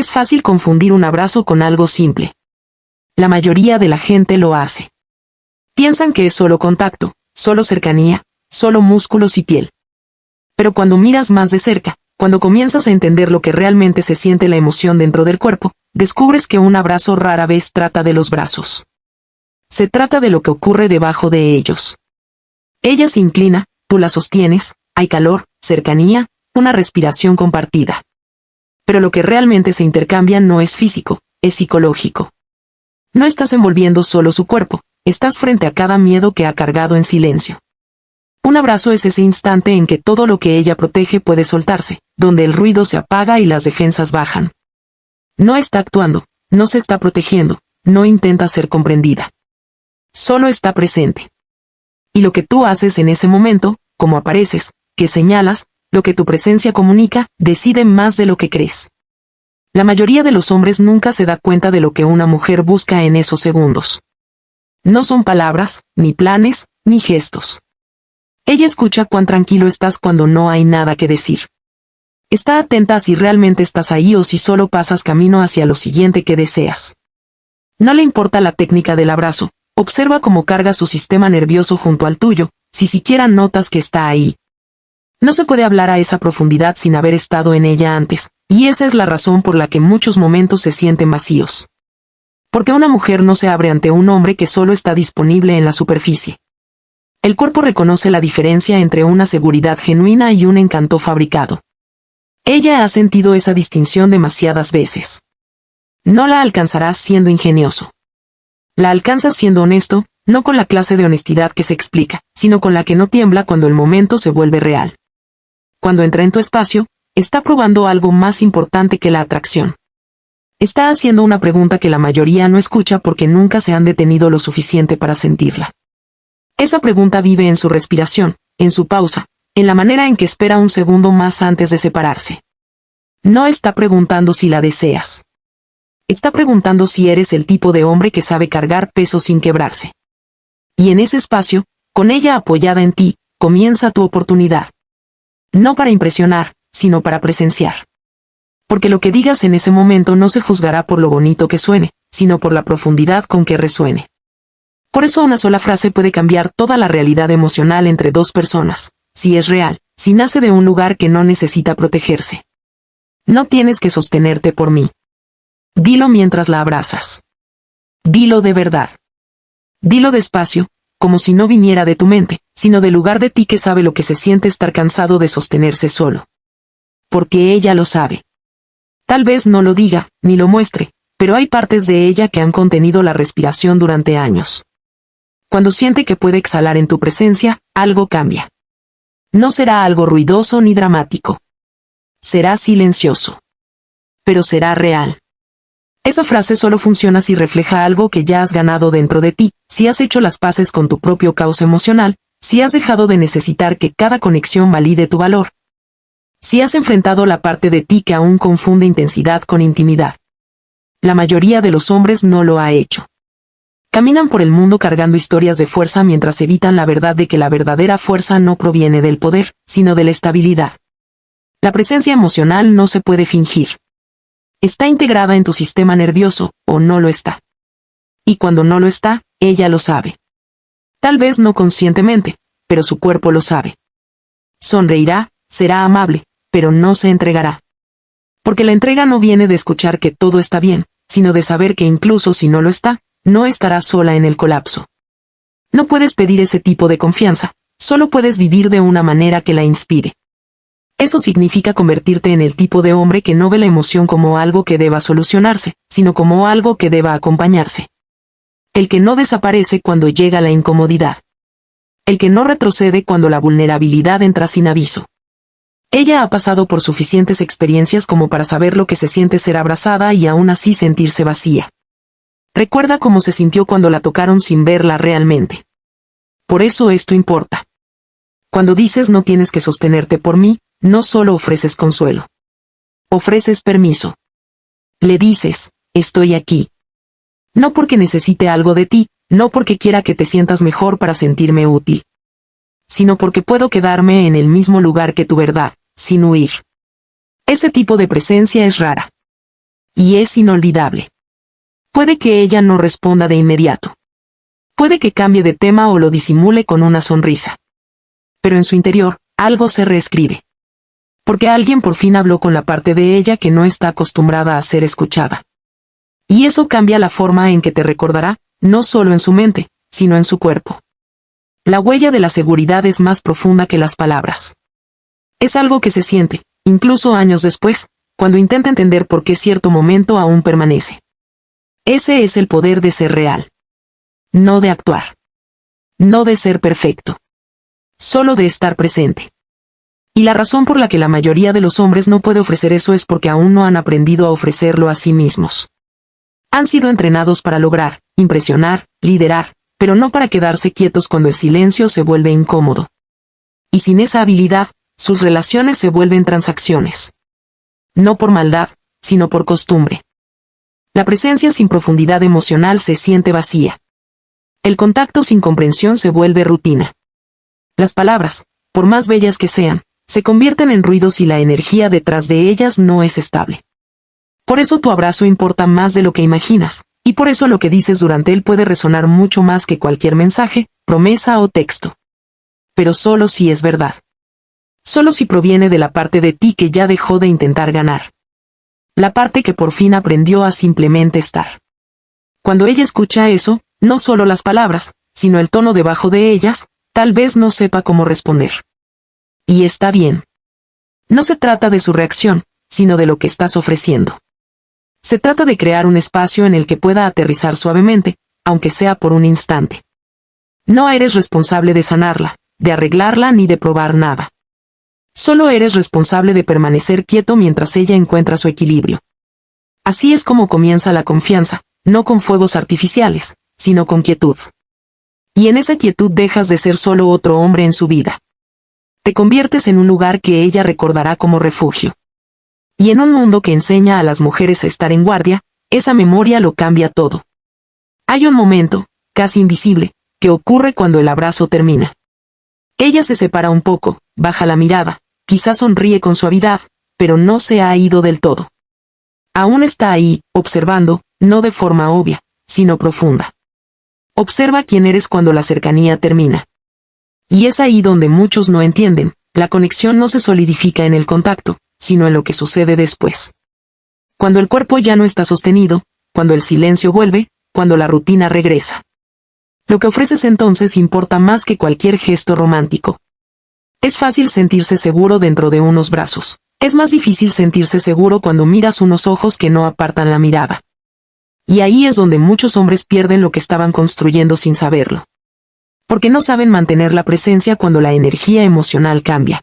Es fácil confundir un abrazo con algo simple. La mayoría de la gente lo hace. Piensan que es solo contacto, solo cercanía, solo músculos y piel. Pero cuando miras más de cerca, cuando comienzas a entender lo que realmente se siente la emoción dentro del cuerpo, descubres que un abrazo rara vez trata de los brazos. Se trata de lo que ocurre debajo de ellos. Ella se inclina, tú la sostienes, hay calor, cercanía, una respiración compartida. Pero lo que realmente se intercambia no es físico, es psicológico. No estás envolviendo solo su cuerpo, estás frente a cada miedo que ha cargado en silencio. Un abrazo es ese instante en que todo lo que ella protege puede soltarse, donde el ruido se apaga y las defensas bajan. No está actuando, no se está protegiendo, no intenta ser comprendida. Solo está presente. Y lo que tú haces en ese momento, cómo apareces, qué señalas, lo que tu presencia comunica, decide más de lo que crees. La mayoría de los hombres nunca se da cuenta de lo que una mujer busca en esos segundos. No son palabras, ni planes, ni gestos. Ella escucha cuán tranquilo estás cuando no hay nada que decir. Está atenta a si realmente estás ahí o si solo pasas camino hacia lo siguiente que deseas. No le importa la técnica del abrazo, observa cómo carga su sistema nervioso junto al tuyo, si siquiera notas que está ahí. No se puede hablar a esa profundidad sin haber estado en ella antes, y esa es la razón por la que muchos momentos se sienten vacíos. Porque una mujer no se abre ante un hombre que solo está disponible en la superficie. El cuerpo reconoce la diferencia entre una seguridad genuina y un encanto fabricado. Ella ha sentido esa distinción demasiadas veces. No la alcanzarás siendo ingenioso. La alcanzas siendo honesto, no con la clase de honestidad que se explica, sino con la que no tiembla cuando el momento se vuelve real. Cuando entra en tu espacio, está probando algo más importante que la atracción. Está haciendo una pregunta que la mayoría no escucha porque nunca se han detenido lo suficiente para sentirla. Esa pregunta vive en su respiración, en su pausa, en la manera en que espera un segundo más antes de separarse. No está preguntando si la deseas. Está preguntando si eres el tipo de hombre que sabe cargar peso sin quebrarse. Y en ese espacio, con ella apoyada en ti, comienza tu oportunidad. No para impresionar, sino para presenciar. Porque lo que digas en ese momento no se juzgará por lo bonito que suene, sino por la profundidad con que resuene. Por eso una sola frase puede cambiar toda la realidad emocional entre dos personas, si es real, si nace de un lugar que no necesita protegerse. No tienes que sostenerte por mí. Dilo mientras la abrazas. Dilo de verdad. Dilo despacio, como si no viniera de tu mente, sino del lugar de ti que sabe lo que se siente estar cansado de sostenerse solo. Porque ella lo sabe. Tal vez no lo diga, ni lo muestre, pero hay partes de ella que han contenido la respiración durante años. Cuando siente que puede exhalar en tu presencia, algo cambia. No será algo ruidoso ni dramático. Será silencioso. Pero será real. Esa frase solo funciona si refleja algo que ya has ganado dentro de ti, si has hecho las paces con tu propio caos emocional, si has dejado de necesitar que cada conexión valide tu valor. Si has enfrentado la parte de ti que aún confunde intensidad con intimidad. La mayoría de los hombres no lo ha hecho. Caminan por el mundo cargando historias de fuerza mientras evitan la verdad de que la verdadera fuerza no proviene del poder, sino de la estabilidad. La presencia emocional no se puede fingir. Está integrada en tu sistema nervioso, o no lo está. Y cuando no lo está, ella lo sabe. Tal vez no conscientemente, pero su cuerpo lo sabe. Sonreirá, será amable, pero no se entregará. Porque la entrega no viene de escuchar que todo está bien, sino de saber que incluso si no lo está, no estarás sola en el colapso. No puedes pedir ese tipo de confianza, solo puedes vivir de una manera que la inspire. Eso significa convertirte en el tipo de hombre que no ve la emoción como algo que deba solucionarse, sino como algo que deba acompañarse. El que no desaparece cuando llega la incomodidad. El que no retrocede cuando la vulnerabilidad entra sin aviso. Ella ha pasado por suficientes experiencias como para saber lo que se siente ser abrazada y aún así sentirse vacía. Recuerda cómo se sintió cuando la tocaron sin verla realmente. Por eso esto importa. Cuando dices no tienes que sostenerte por mí, no solo ofreces consuelo. Ofreces permiso. Le dices, estoy aquí. No porque necesite algo de ti, no porque quiera que te sientas mejor para sentirme útil. Sino porque puedo quedarme en el mismo lugar que tu verdad, sin huir. Ese tipo de presencia es rara. Y es inolvidable. Puede que ella no responda de inmediato. Puede que cambie de tema o lo disimule con una sonrisa. Pero en su interior, algo se reescribe. Porque alguien por fin habló con la parte de ella que no está acostumbrada a ser escuchada. Y eso cambia la forma en que te recordará, no solo en su mente, sino en su cuerpo. La huella de la seguridad es más profunda que las palabras. Es algo que se siente, incluso años después, cuando intenta entender por qué cierto momento aún permanece. Ese es el poder de ser real. No de actuar. No de ser perfecto. Solo de estar presente. Y la razón por la que la mayoría de los hombres no puede ofrecer eso es porque aún no han aprendido a ofrecerlo a sí mismos. Han sido entrenados para lograr, impresionar, liderar, pero no para quedarse quietos cuando el silencio se vuelve incómodo. Y sin esa habilidad, sus relaciones se vuelven transacciones. No por maldad, sino por costumbre. La presencia sin profundidad emocional se siente vacía. El contacto sin comprensión se vuelve rutina. Las palabras, por más bellas que sean, se convierten en ruidos y la energía detrás de ellas no es estable. Por eso tu abrazo importa más de lo que imaginas, y por eso lo que dices durante él puede resonar mucho más que cualquier mensaje, promesa o texto. Pero solo si es verdad. Solo si proviene de la parte de ti que ya dejó de intentar ganar. La parte que por fin aprendió a simplemente estar. Cuando ella escucha eso, no solo las palabras, sino el tono debajo de ellas, tal vez no sepa cómo responder. Y está bien. No se trata de su reacción, sino de lo que estás ofreciendo. Se trata de crear un espacio en el que pueda aterrizar suavemente, aunque sea por un instante. No eres responsable de sanarla, de arreglarla ni de probar nada. Solo eres responsable de permanecer quieto mientras ella encuentra su equilibrio. Así es como comienza la confianza, no con fuegos artificiales, sino con quietud. Y en esa quietud dejas de ser solo otro hombre en su vida. Te conviertes en un lugar que ella recordará como refugio. Y en un mundo que enseña a las mujeres a estar en guardia, esa memoria lo cambia todo. Hay un momento, casi invisible, que ocurre cuando el abrazo termina. Ella se separa un poco, baja la mirada, quizás sonríe con suavidad, pero no se ha ido del todo. Aún está ahí, observando, no de forma obvia, sino profunda. Observa quién eres cuando la cercanía termina. Y es ahí donde muchos no entienden, la conexión no se solidifica en el contacto, sino en lo que sucede después. Cuando el cuerpo ya no está sostenido, cuando el silencio vuelve, cuando la rutina regresa. Lo que ofreces entonces importa más que cualquier gesto romántico. Es fácil sentirse seguro dentro de unos brazos. Es más difícil sentirse seguro cuando miras unos ojos que no apartan la mirada. Y ahí es donde muchos hombres pierden lo que estaban construyendo sin saberlo. Porque no saben mantener la presencia cuando la energía emocional cambia.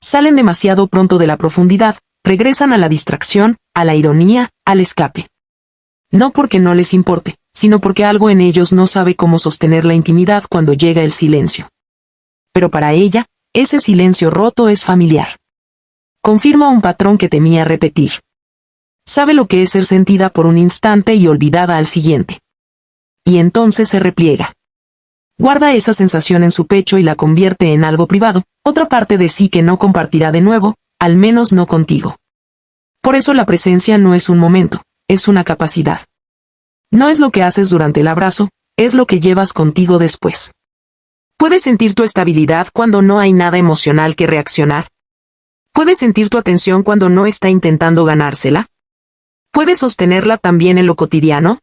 Salen demasiado pronto de la profundidad, regresan a la distracción, a la ironía, al escape. No porque no les importe, sino porque algo en ellos no sabe cómo sostener la intimidad cuando llega el silencio. Pero para ella, ese silencio roto es familiar. Confirma un patrón que temía repetir. Sabe lo que es ser sentida por un instante y olvidada al siguiente. Y entonces se repliega. Guarda esa sensación en su pecho y la convierte en algo privado, otra parte de sí que no compartirá de nuevo, al menos no contigo. Por eso la presencia no es un momento, es una capacidad. No es lo que haces durante el abrazo, es lo que llevas contigo después. ¿Puedes sentir tu estabilidad cuando no hay nada emocional que reaccionar? ¿Puedes sentir tu atención cuando no está intentando ganársela? ¿Puedes sostenerla también en lo cotidiano?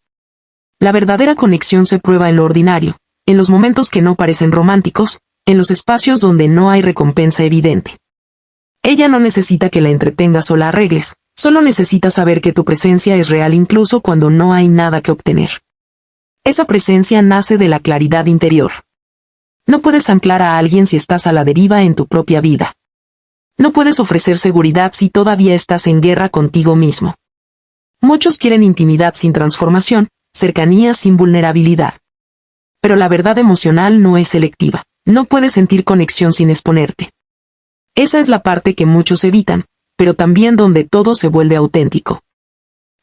La verdadera conexión se prueba en lo ordinario, en los momentos que no parecen románticos, en los espacios donde no hay recompensa evidente. Ella no necesita que la entretengas o la arregles, solo necesita saber que tu presencia es real incluso cuando no hay nada que obtener. Esa presencia nace de la claridad interior. No puedes anclar a alguien si estás a la deriva en tu propia vida. No puedes ofrecer seguridad si todavía estás en guerra contigo mismo. Muchos quieren intimidad sin transformación, cercanía sin vulnerabilidad. Pero la verdad emocional no es selectiva. No puedes sentir conexión sin exponerte. Esa es la parte que muchos evitan, pero también donde todo se vuelve auténtico.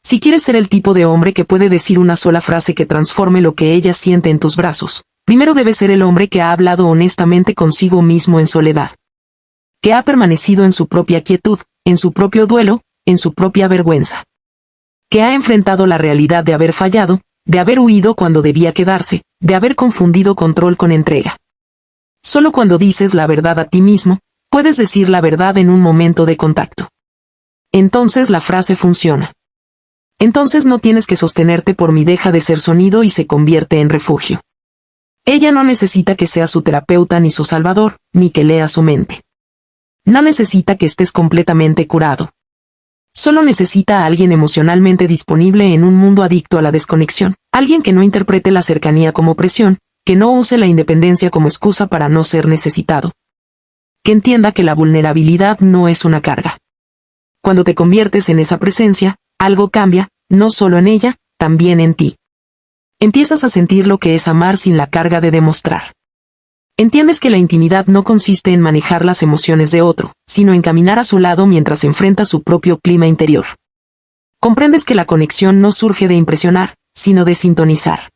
Si quieres ser el tipo de hombre que puede decir una sola frase que transforme lo que ella siente en tus brazos, primero debes ser el hombre que ha hablado honestamente consigo mismo en soledad. Que ha permanecido en su propia quietud, en su propio duelo, en su propia vergüenza. que ha enfrentado la realidad de haber fallado, de haber huido cuando debía quedarse, de haber confundido control con entrega. Solo cuando dices la verdad a ti mismo, puedes decir la verdad en un momento de contacto. Entonces la frase funciona. Entonces no tienes que sostenerte por mí, deja de ser sonido y se convierte en refugio. Ella no necesita que seas su terapeuta ni su salvador, ni que leas su mente. No necesita que estés completamente curado. Solo necesita a alguien emocionalmente disponible en un mundo adicto a la desconexión, alguien que no interprete la cercanía como presión, que no use la independencia como excusa para no ser necesitado. Que entienda que la vulnerabilidad no es una carga. Cuando te conviertes en esa presencia, algo cambia, no solo en ella, también en ti. Empiezas a sentir lo que es amar sin la carga de demostrar. Entiendes que la intimidad no consiste en manejar las emociones de otro, sino en caminar a su lado mientras enfrenta su propio clima interior. Comprendes que la conexión no surge de impresionar, sino de sintonizar.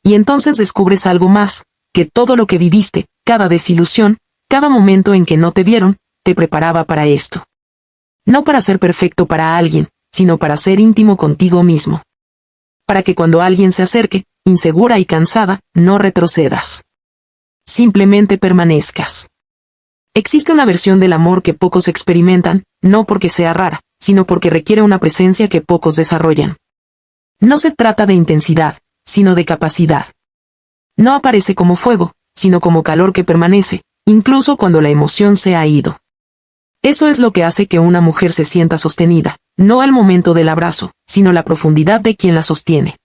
Y entonces descubres algo más, que todo lo que viviste, cada desilusión, cada momento en que no te vieron, te preparaba para esto. No para ser perfecto para alguien, sino para ser íntimo contigo mismo. Para que cuando alguien se acerque, insegura y cansada, no retrocedas. Simplemente permanezcas. Existe una versión del amor que pocos experimentan, no porque sea rara, sino porque requiere una presencia que pocos desarrollan. No se trata de intensidad, sino de capacidad. No aparece como fuego, sino como calor que permanece, incluso cuando la emoción se ha ido. Eso es lo que hace que una mujer se sienta sostenida, no al momento del abrazo, sino la profundidad de quien la sostiene.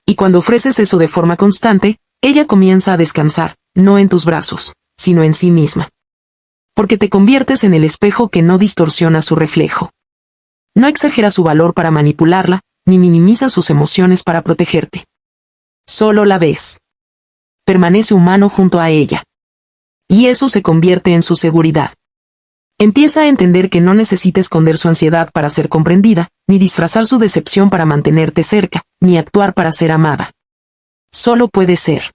Y cuando ofreces eso de forma constante, ella comienza a descansar, no en tus brazos, sino en sí misma. Porque te conviertes en el espejo que no distorsiona su reflejo. No exagera su valor para manipularla, ni minimiza sus emociones para protegerte. Solo la ves. Permanece humano junto a ella. Y eso se convierte en su seguridad. Empieza a entender que no necesita esconder su ansiedad para ser comprendida, ni disfrazar su decepción para mantenerte cerca, ni actuar para ser amada. Solo puede ser.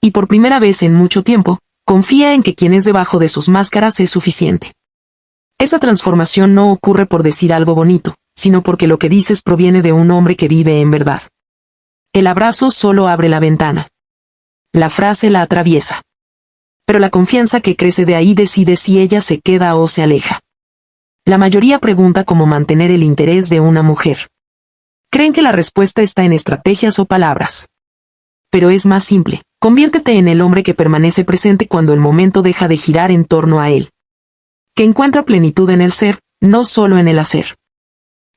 Y por primera vez en mucho tiempo, confía en que quien es debajo de sus máscaras es suficiente. Esa transformación no ocurre por decir algo bonito, sino porque lo que dices proviene de un hombre que vive en verdad. El abrazo solo abre la ventana. La frase la atraviesa. Pero la confianza que crece de ahí decide si ella se queda o se aleja. La mayoría pregunta cómo mantener el interés de una mujer. Creen que la respuesta está en estrategias o palabras. Pero es más simple. Conviértete en el hombre que permanece presente cuando el momento deja de girar en torno a él. Que encuentra plenitud en el ser, no solo en el hacer.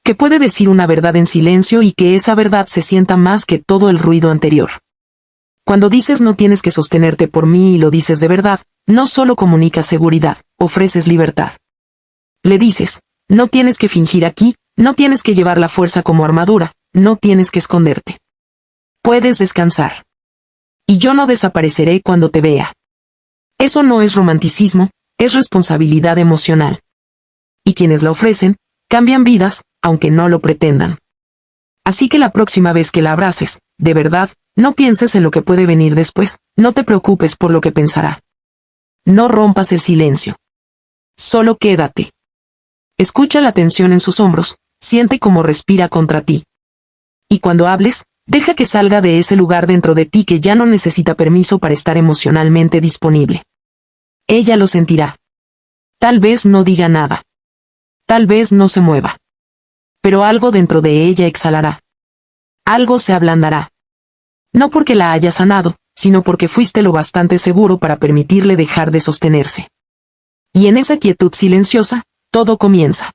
Que puede decir una verdad en silencio y que esa verdad se sienta más que todo el ruido anterior. Cuando dices no tienes que sostenerte por mí y lo dices de verdad, no solo comunicas seguridad, ofreces libertad. Le dices, no tienes que fingir aquí, no tienes que llevar la fuerza como armadura, no tienes que esconderte. Puedes descansar. Y yo no desapareceré cuando te vea. Eso no es romanticismo, es responsabilidad emocional. Y quienes la ofrecen, cambian vidas, aunque no lo pretendan. Así que la próxima vez que la abraces, de verdad, no pienses en lo que puede venir después, no te preocupes por lo que pensará. No rompas el silencio. Solo quédate. Escucha la tensión en sus hombros, siente cómo respira contra ti. Y cuando hables, deja que salga de ese lugar dentro de ti que ya no necesita permiso para estar emocionalmente disponible. Ella lo sentirá. Tal vez no diga nada. Tal vez no se mueva. Pero algo dentro de ella exhalará. Algo se ablandará. No porque la haya sanado, sino porque fuiste lo bastante seguro para permitirle dejar de sostenerse. Y en esa quietud silenciosa, todo comienza.